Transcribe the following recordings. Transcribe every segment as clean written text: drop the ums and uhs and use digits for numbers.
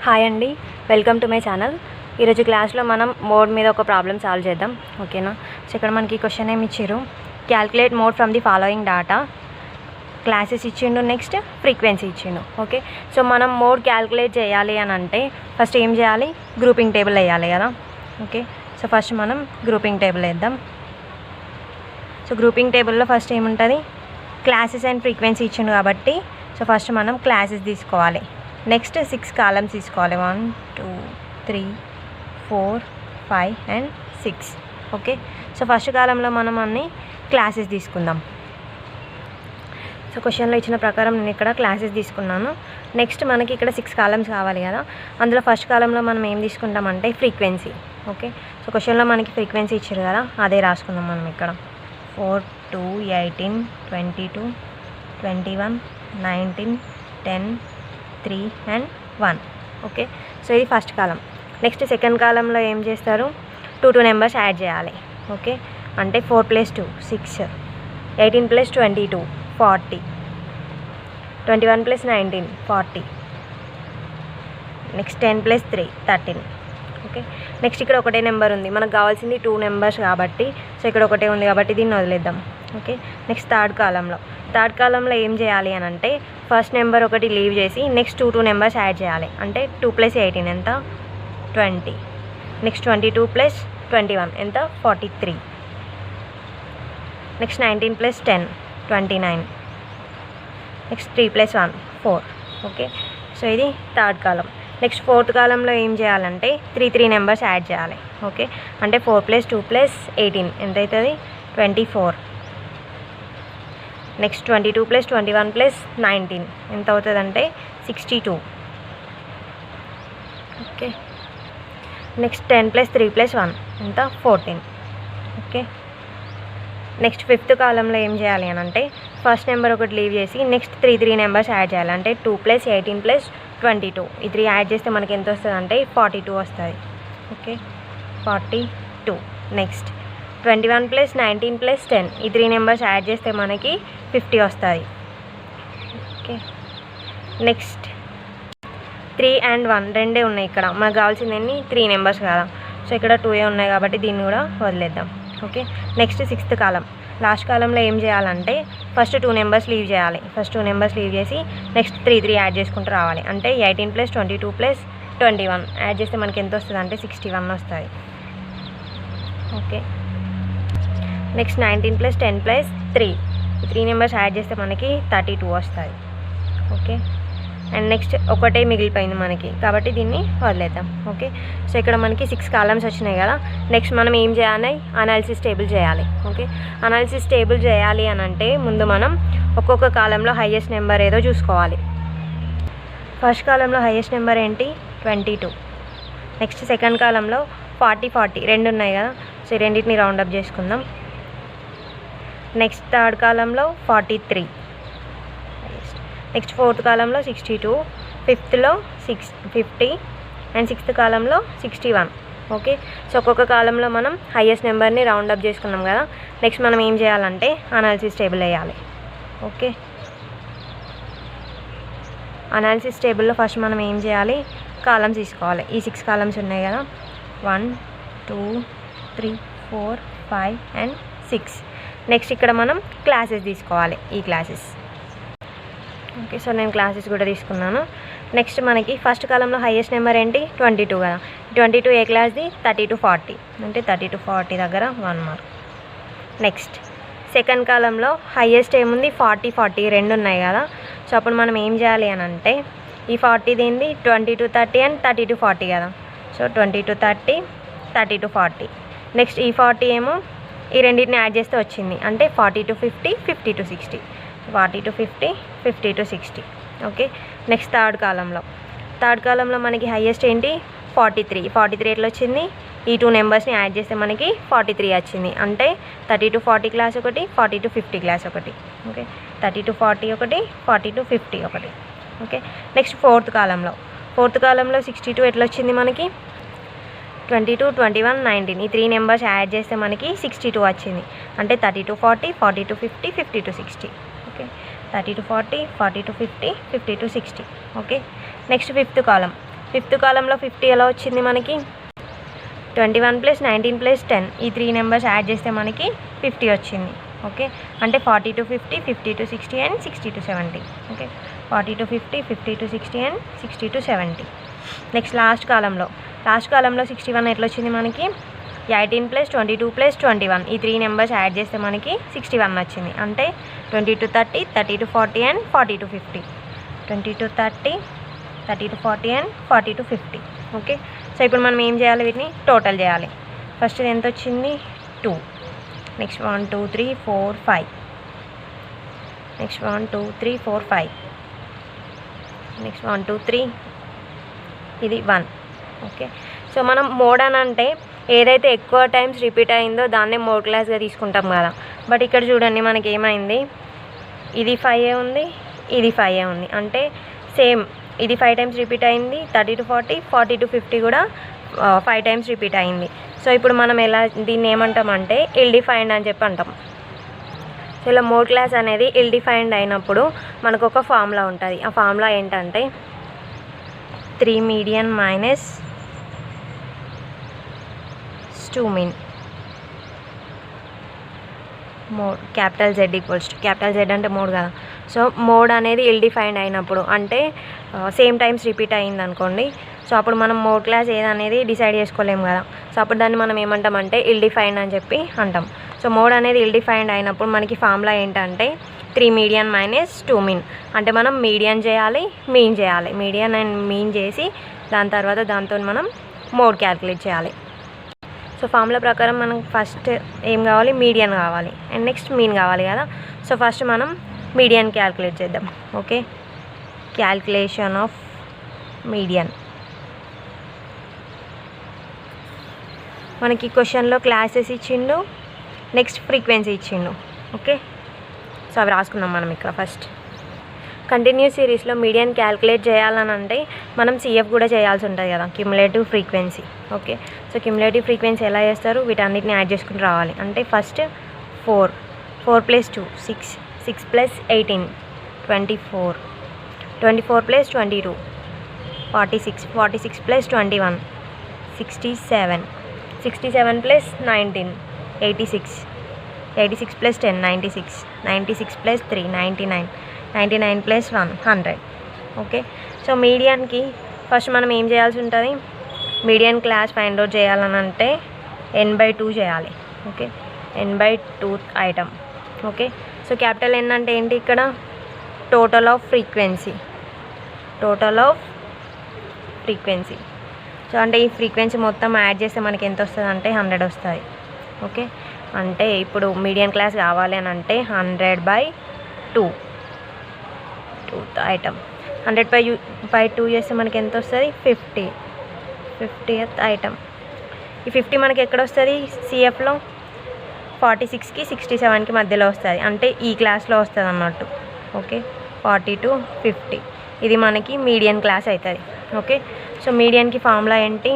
Hi అండి, welcome to my channel. ఈరోజు క్లాస్లో మనం మోడ్ మీద ఒక ప్రాబ్లం సాల్వ్ చేద్దాం, ఓకేనా. సో ఇక్కడ మనకి క్వశ్చన్ ఏమి ఇచ్చారు, calculate mode from the following data. Classes ఇచ్చిండు, నెక్స్ట్ ఫ్రీక్వెన్సీ ఇచ్చిండు, ఓకే. సో మనం మోడ్ క్యాల్కులేట్ చేయాలి అని అంటే ఫస్ట్ ఏం చేయాలి, గ్రూపింగ్ టేబుల్ వేయాలి కదా, ఓకే. సో ఫస్ట్ మనం గ్రూపింగ్ టేబుల్ వేద్దాం. సో గ్రూపింగ్ టేబుల్లో ఫస్ట్ ఏముంటుంది, క్లాసెస్ అండ్ ఫ్రీక్వెన్సీ ఇచ్చిండు కాబట్టి సో ఫస్ట్ మనం క్లాసెస్ తీసుకోవాలి. నెక్స్ట్ 6 కాలమ్స్ తీసుకోవాలి, 1 2 3 4 5 and 6, ఓకే. సో ఫస్ట్ కాలంలో మనం అన్ని క్లాసెస్ తీసుకుందాం. సో క్వశ్చన్లో ఇచ్చిన ప్రకారం నేను ఇక్కడ క్లాసెస్ తీసుకున్నాను. నెక్స్ట్ మనకి ఇక్కడ 6 కాలమ్స్ కావాలి కదా, అందులో ఫస్ట్ కాలంలో మనం ఏం తీసుకుంటామంటే ఫ్రీక్వెన్సీ, ఓకే. సో క్వశ్చన్లో మనకి ఫ్రీక్వెన్సీ ఇచ్చారు కదా, అదే రాసుకుందాం మనం ఇక్కడ. 4 2 18 22 21 19 10 3 and 1, ఓకే. సో ఇది ఫస్ట్ కాలం. నెక్స్ట్ సెకండ్ కాలంలో ఏం చేస్తారు, 2 నెంబర్స్ యాడ్ చేయాలి, ఓకే. అంటే 4 + 2 6, 18 + 22 40, 21 + 19 40, నెక్స్ట్ 10 + 3 13, ఓకే. నెక్స్ట్ ఇక్కడ ఒకటే నెంబర్ ఉంది, మనకు కావాల్సింది 2 నెంబర్స్ కాబట్టి సో ఇక్కడ ఒకటే ఉంది కాబట్టి దీన్ని వదిలేద్దాం, ఓకే. నెక్స్ట్ థర్డ్ కాలంలో ఏం చేయాలి అని అంటే ఫస్ట్ నెంబర్ ఒకటి లీవ్ చేసి నెక్స్ట్ 2 నెంబర్స్ యాడ్ చేయాలి. అంటే 2 + 18 ఎంత, 20, నెక్స్ట్ 22 + 21 ఎంత, 43, నెక్స్ట్ 19 + 10 29, నెక్స్ట్ 3 + 1 4, ఓకే. సో ఇది థర్డ్ కాలం. నెక్స్ట్ ఫోర్త్ కాలంలో ఏం చేయాలంటే 3 నెంబర్స్ యాడ్ చేయాలి, ఓకే. అంటే 4 + 2 + 18 ఎంత అవుతుంది, 24, నెక్స్ట్ 22 + 21 + 19 ఎంత అవుతుంది అంటే 62, ఓకే. నెక్స్ట్ 10 + 3 + 1 ఎంత, 14, ఓకే. నెక్స్ట్ ఫిఫ్త్ కాలంలో ఏం చేయాలి అని అంటే ఫస్ట్ నెంబర్ ఒకటి లీవ్ చేసి నెక్స్ట్ 3 నెంబర్స్ యాడ్ చేయాలి. అంటే 2 + 18 + 22 ఈ 3 యాడ్ చేస్తే మనకి ఎంత వస్తుంది అంటే 42 వస్తుంది, ఓకే. 42, నెక్స్ట్ 21 + 19 + 10 ఈ 3 నెంబర్స్ యాడ్ చేస్తే మనకి 50 వస్తుంది, ఓకే. నెక్స్ట్ 3 and 1 రెండే ఉన్నాయి ఇక్కడ, మనకు కావాల్సింది 3 నెంబర్స్ కదా, సో ఇక్కడ 2 ఉన్నాయి కాబట్టి దీన్ని కూడా వదిలేద్దాం, ఓకే. నెక్స్ట్ సిక్స్త్ కాలం, లాస్ట్ కాలంలో ఏం చేయాలంటే ఫస్ట్ 2 నెంబర్స్ లీవ్ చేయాలి. ఫస్ట్ 2 నెంబర్స్ లీవ్ చేసి నెక్స్ట్ 3 యాడ్ చేసుకుంటూ రావాలి. అంటే 18 + 22 + 21 యాడ్ చేస్తే మనకి ఎంత వస్తుంది అంటే 61 వస్తుంది, ఓకే. నెక్స్ట్ 19 + 10 + 3 ఈ 3 నెంబర్స్ యాడ్ చేస్తే మనకి 32 వస్తుంది, ఓకే. అండ్ నెక్స్ట్ ఒకటే మిగిలిపోయింది మనకి కాబట్టి దీన్ని వదిలేద్దాం, ఓకే. సో ఇక్కడ మనకి 6 కాలమ్స్ వచ్చినాయి కదా, నెక్స్ట్ మనం ఏం చేయాలి, అనాలిసిస్ టేబుల్ చేయాలి, ఓకే. అనాలిసిస్ టేబుల్ చేయాలి అని అంటే ముందు మనం ఒక్కొక్క కాలంలో హైయెస్ట్ నెంబర్ ఏదో చూసుకోవాలి. ఫస్ట్ కాలంలో హైయెస్ట్ నెంబర్ ఏంటి, 22. నెక్స్ట్ సెకండ్ కాలంలో 40 రెండు ఉన్నాయి కదా, సో ఈ రెండింటిని రౌండప్ చేసుకుందాం. నెక్స్ట్ థర్డ్ కాలంలో 43, నెక్స్ట్ ఫోర్త్ కాలంలో 62, ఫిఫ్త్లో 50 అండ్ సిక్స్త్ కాలంలో 61, ఓకే. సో ఒక్కొక్క కాలంలో మనం హైయెస్ట్ నెంబర్ని రౌండప్ చేసుకున్నాం కదా, నెక్స్ట్ మనం ఏం చేయాలంటే అనాలిసిస్ టేబుల్ వేయాలి, ఓకే. అనాలిసిస్ టేబుల్లో ఫస్ట్ మనం ఏం చేయాలి, కాలమ్స్ తీసుకోవాలి. ఈ 6 కాలమ్స్ ఉన్నాయి కదా, 1 2 3 4 5 and 6. నెక్స్ట్ ఇక్కడ మనం క్లాసెస్ తీసుకోవాలి, ఈ క్లాసెస్, ఓకే. సో నేను క్లాసెస్ కూడా తీసుకున్నాను. నెక్స్ట్ మనకి ఫస్ట్ కాలంలో హైయెస్ట్ నెంబర్ ఏంటి, 22 కదా, 22 ఏ క్లాస్ది, 30 to 40 అంటే 30 to 40 దగ్గర 1 మార్క్. నెక్స్ట్ సెకండ్ కాలంలో హైయెస్ట్ ఏముంది, 40 రెండు ఉన్నాయి కదా, సో అప్పుడు మనం ఏం చేయాలి అని అంటే ఈ 40 ఏంది 20 to 30 and 30 to 40 కదా, సో 20 to 30 30 to 40. నెక్స్ట్ ఈ 40 ఏమో ఈ రెండింటిని యాడ్ చేస్తే వచ్చింది అంటే 40 to 50 50 to 60, 40 to 50 50 to 60, okay. Next third కాలంలో మనకి హైయెస్ట్ ఏంటి, 43 ఎట్లా వచ్చింది, ఈ 2 నెంబర్స్ని యాడ్ చేస్తే మనకి 43 వచ్చింది. అంటే 30 to 40 క్లాస్ ఒకటి, 40 to 50 క్లాస్ ఒకటి, ఓకే. 30 to 40 ఒకటి, 40 to 50 ఒకటి, ఓకే. నెక్స్ట్ ఫోర్త్ కాలంలో 62 ఎట్లా వచ్చింది మనకి, 22 21 19 ఈ 3 నెంబర్స్ యాడ్ చేస్తే మనకి 62 వచ్చింది. అంటే 30 to 40 40 to 50 50 to 60, okay. 30 to 40 40 to 50 50 to 60, okay. Next fifth column fifth కాలంలో 50 ఎలా వచ్చింది మనకి 21 + 19 + 10 ఈ 3 నెంబర్స్ యాడ్ చేస్తే మనకి 50 వచ్చింది. ఓకే, అంటే 40 to 50, 50 to 60 and 60 to 70. Okay, 40 to 50, 50 to 60 and 60 to 70. Next last కాలంలో 61 ఎట్లా వచ్చింది మనకి 18 + 22 + 21 ఈ 3 నెంబర్స్ యాడ్ చేస్తే మనకి 61 వచ్చింది. అంటే 20 to 30, 30 to 40 and 40 to 50. 20 to 30, 30 to 40 and 40 to 50. Okay, so ఇప్పుడు మనం ఏం చేయాలి, వీటిని టోటల్ చేయాలి. ఫస్ట్ ఎంత వచ్చింది 2, నెక్స్ట్ 1 2 3 4 5, నెక్స్ట్ 1 2 3 4 5, నెక్స్ట్ 1 2 3 ఇది 1. ఓకే, సో మనం మోడ్ అని అంటే ఏదైతే ఎక్కువ టైమ్స్ రిపీట్ అయిందో దాన్నే మోడ్ క్లాస్గా తీసుకుంటాం కదా. బట్ ఇక్కడ చూడండి మనకి ఏమైంది, ఇది 5 ఉంది, ఇది 5 ఉంది. అంటే సేమ్ ఇది 5 టైమ్స్ రిపీట్ అయింది, 30 to 40, 40 to 50 కూడా 5 టైమ్స్ రిపీట్ అయింది. సో ఇప్పుడు మనం ఎలా దీన్ని ఏమంటామంటే ఇల్ డిఫైన్డ్ అని చెప్పి అంటాం. సో ఇలా మోడ్ క్లాస్ అనేది ఇల్ డిఫైన్డ్ అయినప్పుడు మనకు ఒక ఫార్ములా ఉంటుంది. ఆ ఫార్ములా ఏంటంటే 3 median minus 2 mean mode capital Z equals to capital Z అంటే మోడ్ కదా. సో మోడ్ అనేది ఇల్ డిఫైన్డ్ అయినప్పుడు అంటే సేమ్ టైమ్స్ రిపీట్ అయింది అనుకోండి. సో అప్పుడు మనం మోడ్ క్లాస్ ఏదనేది డిసైడ్ చేసుకోలేము కదా. సో అప్పుడు దాన్ని మనం ఏమంటామంటే ఇల్ డిఫైన్డ్ అని చెప్పి అంటాం. సో మోడ్ అనేది ఇల్ డిఫైన్డ్ అయినప్పుడు మనకి ఫార్ములా ఏంటంటే 3 మీడియన్ మైనస్ 2 మీన్. అంటే మనం మీడియన్ చేయాలి, మీన్ చేయాలి. మీడియన్ అండ్ మీన్ చేసి దాని తర్వాత దాంతో మనం మోడ్ క్యాలిక్యులేట్ చేయాలి. సో ఫార్ములా ప్రకారం మనం ఫస్ట్ ఏం కావాలి, మీడియన్ కావాలి అండ్ నెక్స్ట్ మీన్ కావాలి కదా. సో ఫస్ట్ మనం మీడియన్ క్యాలిక్యులేట్ చేద్దాం. Okay, calculation of median. మనకి క్వశ్చన్లో క్లాసెస్ ఇచ్చిండు, నెక్స్ట్ ఫ్రీక్వెన్సీ ఇచ్చిండు. ఓకే, సో అవి రాసుకున్నాం మనం ఇక్కడ. ఫస్ట్ కంటిన్యూస్ సిరీస్లో మీడియన్ క్యాలిక్యులేట్ చేయాలని అంటే మనం CF కూడా చేయాల్సి ఉంటుంది కదా, cumulative frequency. Okay, so cumulative frequency ఎలా చేస్తారు, వీటన్నిటిని యాడ్ చేసుకుని రావాలి. అంటే ఫస్ట్ 4 + 2 6, 6 + 18 24, 24 + 22 46, 46 + 21 67, 67 + 19 86, 86 + 10 96, 96 + 3 99, 99 + 1 100. ఓకే, సో మీడియన్కి ఫస్ట్ మనం ఏం చేయాల్సి ఉంటుంది, మీడియన్ క్లాస్ ఫైండ్ అవుట్ చేయాలని అంటే n/2 చేయాలి. Okay, n/2 item. Okay, so capital N అంటే ఏంటి, ఇక్కడ total off frequency. Total off frequency. So అంటే ఈ ఫ్రీక్వెన్సీ మొత్తం యాడ్ చేస్తే మనకి ఎంత వస్తుంది అంటే 100 వస్తుంది. ఓకే, అంటే ఇప్పుడు మీడియన్ క్లాస్ కావాలి అని అంటే 100/2 ఐటమ్. 100/2 చేస్తే మనకి ఎంత వస్తుంది 50, 50th ఐటమ్. ఈ 50 మనకి ఎక్కడ వస్తుంది, CFలో 46కి 67కి మధ్యలో వస్తుంది. అంటే ఈ క్లాస్లో వస్తుంది అన్నట్టు. ఓకే, 40 to 50 ఇది మనకి మీడియన్ క్లాస్ అవుతుంది. ఓకే, సో మీడియన్కి ఫార్ములా ఏంటి,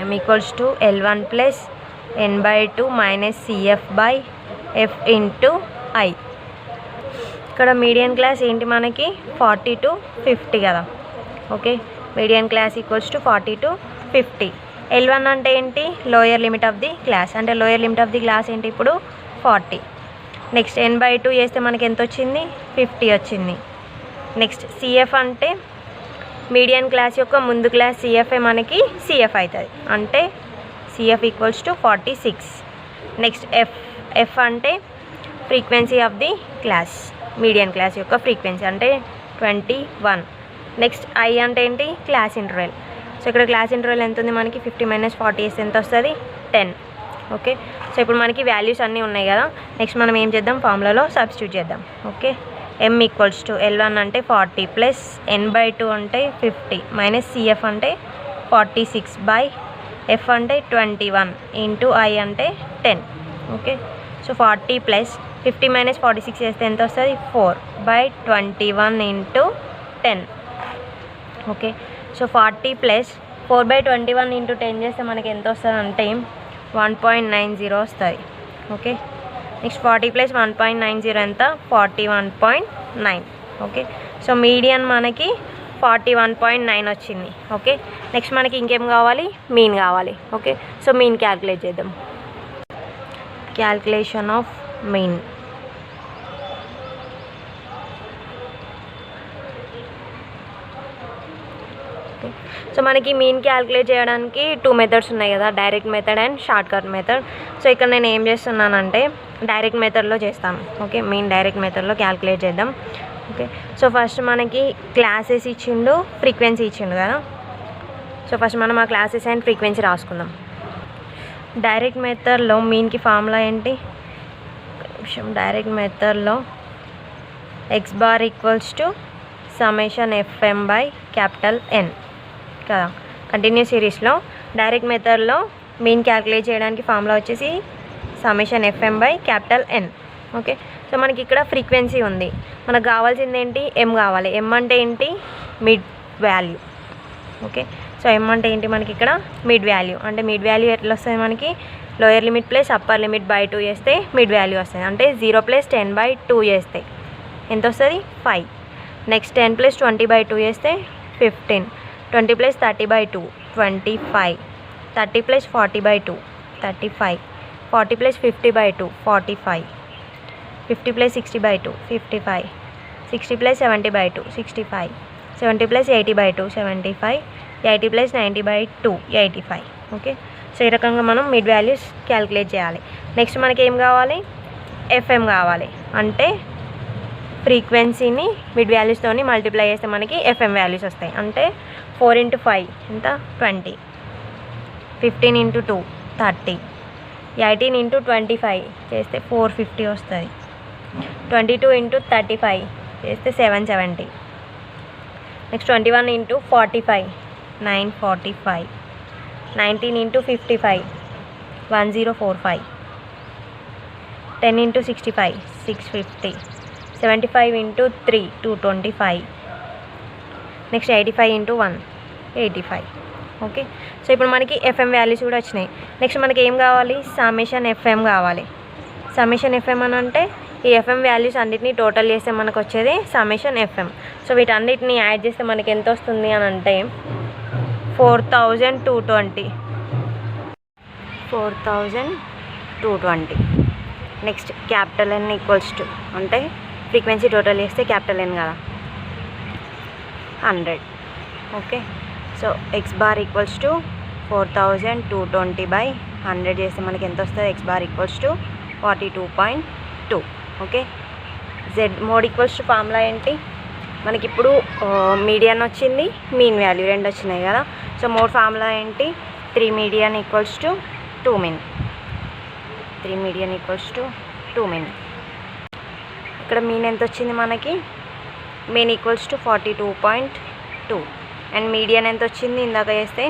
M = L1 + n/2 - CF/F × I. ఇక్కడ మీడియన్ క్లాస్ ఏంటి మనకి 40 to 50 కదా. Okay, median class = 40 to 50. L1 అంటే ఏంటి, lower limit of the class. అంటే lower limit of the class ఏంటి ఇప్పుడు 40. నెక్స్ట్ n/2 చేస్తే మనకి ఎంత వచ్చింది 50 వచ్చింది. నెక్స్ట్ CF అంటే మీడియన్ క్లాస్ యొక్క ముందు క్లాస్ CF మనకి CF అవుతుంది. అంటే CF = 46. నెక్స్ట్ F అంటే frequency of the class, median class యొక్క ఫ్రీక్వెన్సీ అంటే 21. నెక్స్ట్ I అంటే ఏంటి, క్లాస్ ఇంటర్వెల్. సో ఇక్కడ క్లాస్ ఇంటర్వెల్ ఎంత ఉంది మనకి 50 - 40 వేస్తే ఎంత వస్తుంది 10. ఓకే, సో ఇప్పుడు మనకి వాల్యూస్ అన్నీ ఉన్నాయి కదా. నెక్స్ట్ మనం ఏం చేద్దాం, ఫార్ములాలో సబ్స్టిట్యూట్ చేద్దాం. ఓకే, M = L1 అంటే 40 + n/2 అంటే 50 - CF అంటే 46/F అంటే 21 × I అంటే 10. ఓకే, సో 40 + 50 - 46 చేస్తే ఎంత వస్తుంది 4/21 × 10. ఓకే, సో 40 + 4/21 × 10 చేస్తే మనకి ఎంత వస్తుంది అంటే 1.90 వస్తుంది. ఓకే, నెక్స్ట్ 40 + 1.90 ఎంత 41.9. ఓకే, సో మీడియన్ మనకి 41.9 వచ్చింది. ఓకే, నెక్స్ట్ మనకి ఇంకేం కావాలి, మీన్ కావాలి. ఓకే, సో మీన్ క్యాల్కులేట్ చేద్దాం. Calculation of mean. సో మనకి మీన్ క్యాల్కులేట్ చేయడానికి 2 మెథడ్స్ ఉన్నాయి కదా, direct method and short cut method. So ఇక్కడ నేను ఏం చేస్తున్నానంటే డైరెక్ట్ మెథడ్లో చేస్తాను. ఓకే, మీన్ డైరెక్ట్ మెథడ్లో క్యాల్కులేట్ చేద్దాం. ఓకే, సో ఫస్ట్ మనకి క్లాసెస్ ఇచ్చిండు, ఫ్రీక్వెన్సీ ఇచ్చిండు కదా. సో ఫస్ట్ మనం ఆ క్లాసెస్ అండ్ ఫ్రీక్వెన్సీ రాసుకుందాం. డైరెక్ట్ మెథడ్లో మీన్కి ఫార్ములా ఏంటి, డైరెక్ట్ మెథడ్లో x bar equals to summation FM by capital N కదా. కంటిన్యూస్ సిరీస్లో డైరెక్ట్ మెథడ్లో మీన్ క్యాల్కులేట్ చేయడానికి ఫార్ములా వచ్చేసి summation FM by capital N. Okay, so మనకి ఇక్కడ ఫ్రీక్వెన్సీ ఉంది, మనకు కావాల్సింది ఏంటి, M కావాలి. M అంటే ఏంటి, mid value. Okay, so M అంటే ఏంటి, మనకి ఇక్కడ మిడ్ వాల్యూ. అంటే మిడ్ వాల్యూ ఎట్లా వస్తుంది, మనకి lower limit plus upper limit by 2 చేస్తే మిడ్ వాల్యూ వస్తుంది. అంటే 0 + 10/2 చేస్తే ఎంత వస్తుంది, 5. నెక్స్ట్ 10 + 20/2 చేస్తే 15. 20 + 30/2 25. 30 + 40/2 35. 40 + 50/2 45. 50 + 60/2 55. 60 + 70/2 65. 70 + 80/2 75. 80 + 90/2 85. ఓకే, సో ఈ రకంగా మనం మిడ్ వాల్యూస్ క్యాల్కులేట్ చేయాలి. నెక్స్ట్ మనకి ఏం కావాలి, FM కావాలి. అంటే ఫ్రీక్వెన్సీని మిడ్ వాల్యూస్తోని మల్టిప్లై చేస్తే మనకి FM వాల్యూస్ వస్తాయి. అంటే 4 × 5 ఎంత, 20. 15 × 2 30. 18 × 25 చేస్తే 450 వస్తుంది. 22 × 35 చేస్తే 770. నెక్స్ట్ 21 × 45 945. 19 × 55 1045. 10 × 65 650. 75 × 3 225. నెక్స్ట్ 85 × 1 85. ఓకే, సో ఇప్పుడు మనకి FM వాల్యూస్ కూడా వచ్చినాయి. నెక్స్ట్ మనకి ఏం కావాలి, సమ్మేషన్ FM కావాలి. సమ్మేషన్ FM అని అంటే ఈ FM వాల్యూస్ అన్నిటినీ టోటల్ చేస్తే మనకు వచ్చేది సమ్మేషన్ FM. సో వీటన్నిటిని యాడ్ చేస్తే మనకి ఎంత వస్తుంది అని అంటే 4220. 4220. Next capital N equals to, అంటే ఫ్రీక్వెన్సీ టోటల్ చేస్తే క్యాపిటల్ N కదా, 100. Okay, so x bar equals to 4220/100 చేస్తే మనకి ఎంత వస్తుంది, x bar equals to 42.2. Okay, z mod equals to formula ఏంటి, మనకి ఇప్పుడు మీడియన్ వచ్చింది, మీన్ వాల్యూ రెండు వచ్చినాయి కదా. సో మోడ్ ఫార్ములా ఏంటి, 3 median equals to 2 mean. 3 median equals to 2 mean. ఇక్కడ మీన్ ఎంత వచ్చింది మనకి, mean equals to 42.2 and median ఎంత వచ్చింది, ఇందాక చేస్తే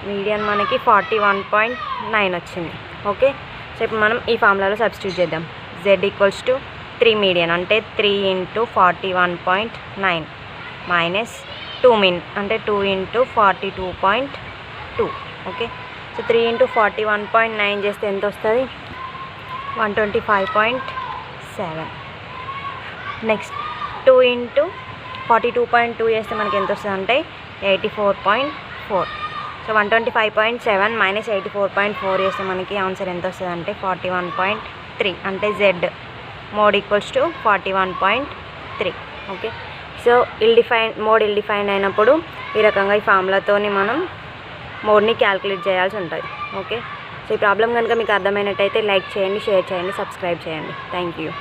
మీడియన్ మనకి 41.9 వచ్చింది. ఓకే, సో ఇప్పుడు మనం ఈ ఫార్ములాలో సబ్స్టిట్యూట్ చేద్దాం. z ఈక్వల్స్ టు 3 మీడియన్ అంటే 3 × 41.9 మైనస్ 2 మీన్ అంటే 2 × 42.2. ఓకే, సో 3 × 41.9 చేస్తే ఎంత వస్తుంది, 125.7. నెక్స్ట్ 2 × 42.2 చేస్తే మనకి ఎంత వస్తుంది అంటే 84.4. సో 125.7 మైనస్ 84.4 చేస్తే మనకి ఆన్సర్ ఎంత వస్తుంది అంటే 41.3. అంటే z mod equals to 41.3. Okay, so mod ill defined అయినప్పుడు ఈ రకంగా ఈ ఫార్ములాతోని మనం మోడ్ని క్యాల్కులేట్ చేయాల్సి ఉంటుంది. ఓకే, సో ఈ ప్రాబ్లం కనుక మీకు అర్థమైనట్టయితే లైక్ చేయండి, షేర్ చేయండి, సబ్స్క్రైబ్ చేయండి. Thank you.